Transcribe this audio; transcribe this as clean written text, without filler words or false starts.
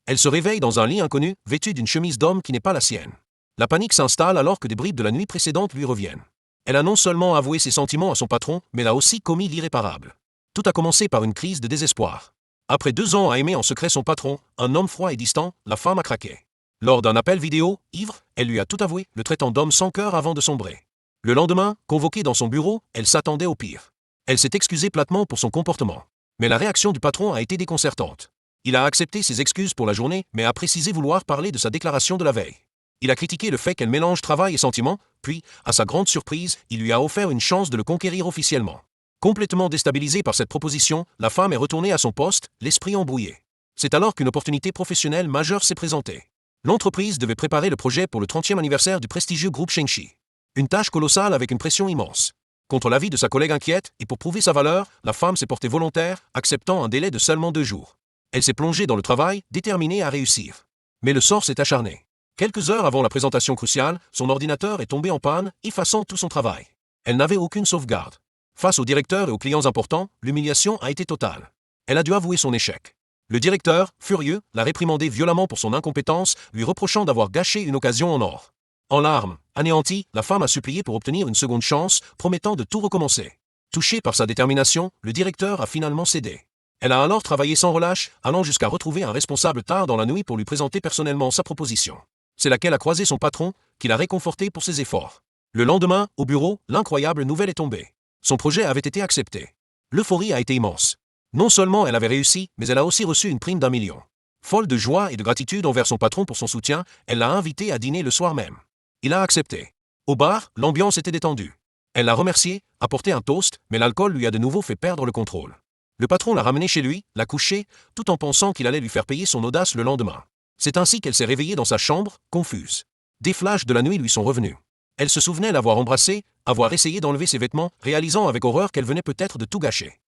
Elle se réveille dans un lit inconnu, vêtue d'une chemise d'homme qui n'est pas la sienne. La panique s'installe alors que des bribes de la nuit précédente lui reviennent. Elle a non seulement avoué ses sentiments à son patron, mais elle a aussi commis l'irréparable. Tout a commencé par une crise de désespoir. Après 2 ans à aimer en secret son patron, un homme froid et distant, la femme a craqué. Lors d'un appel vidéo, ivre, elle lui a tout avoué, le traitant d'homme sans cœur avant de sombrer. Le lendemain, convoquée dans son bureau, elle s'attendait au pire. Elle s'est excusée platement pour son comportement. Mais la réaction du patron a été déconcertante. Il a accepté ses excuses pour la journée, mais a précisé vouloir parler de sa déclaration de la veille. Il a critiqué le fait qu'elle mélange travail et sentiments, puis, à sa grande surprise, il lui a offert une chance de le conquérir officiellement. Complètement déstabilisée par cette proposition, la femme est retournée à son poste, l'esprit embrouillé. C'est alors qu'une opportunité professionnelle majeure s'est présentée. L'entreprise devait préparer le projet pour le 30e anniversaire du prestigieux groupe Shengxi. Une tâche colossale avec une pression immense. Contre l'avis de sa collègue inquiète, et pour prouver sa valeur, la femme s'est portée volontaire, acceptant un délai de seulement 2 jours. Elle s'est plongée dans le travail, déterminée à réussir. Mais le sort s'est acharné. Quelques heures avant la présentation cruciale, son ordinateur est tombé en panne, effaçant tout son travail. Elle n'avait aucune sauvegarde. Face au directeur et aux clients importants, l'humiliation a été totale. Elle a dû avouer son échec. Le directeur, furieux, l'a réprimandé violemment pour son incompétence, lui reprochant d'avoir gâché une occasion en or. En larmes, anéantie, la femme a supplié pour obtenir une seconde chance, promettant de tout recommencer. Touché par sa détermination, le directeur a finalement cédé. Elle a alors travaillé sans relâche, allant jusqu'à retrouver un responsable tard dans la nuit pour lui présenter personnellement sa proposition. C'est laquelle a croisé son patron, qui l'a réconforté pour ses efforts. Le lendemain, au bureau, l'incroyable nouvelle est tombée. Son projet avait été accepté. L'euphorie a été immense. Non seulement elle avait réussi, mais elle a aussi reçu une prime d'1 million. Folle de joie et de gratitude envers son patron pour son soutien, elle l'a invité à dîner le soir même. Il a accepté. Au bar, l'ambiance était détendue. Elle l'a remercié, apporté un toast, mais l'alcool lui a de nouveau fait perdre le contrôle. Le patron l'a ramené chez lui, l'a couché, tout en pensant qu'il allait lui faire payer son audace le lendemain. C'est ainsi qu'elle s'est réveillée dans sa chambre, confuse. Des flashs de la nuit lui sont revenus. Elle se souvenait l'avoir embrassé, avoir essayé d'enlever ses vêtements, réalisant avec horreur qu'elle venait peut-être de tout gâcher.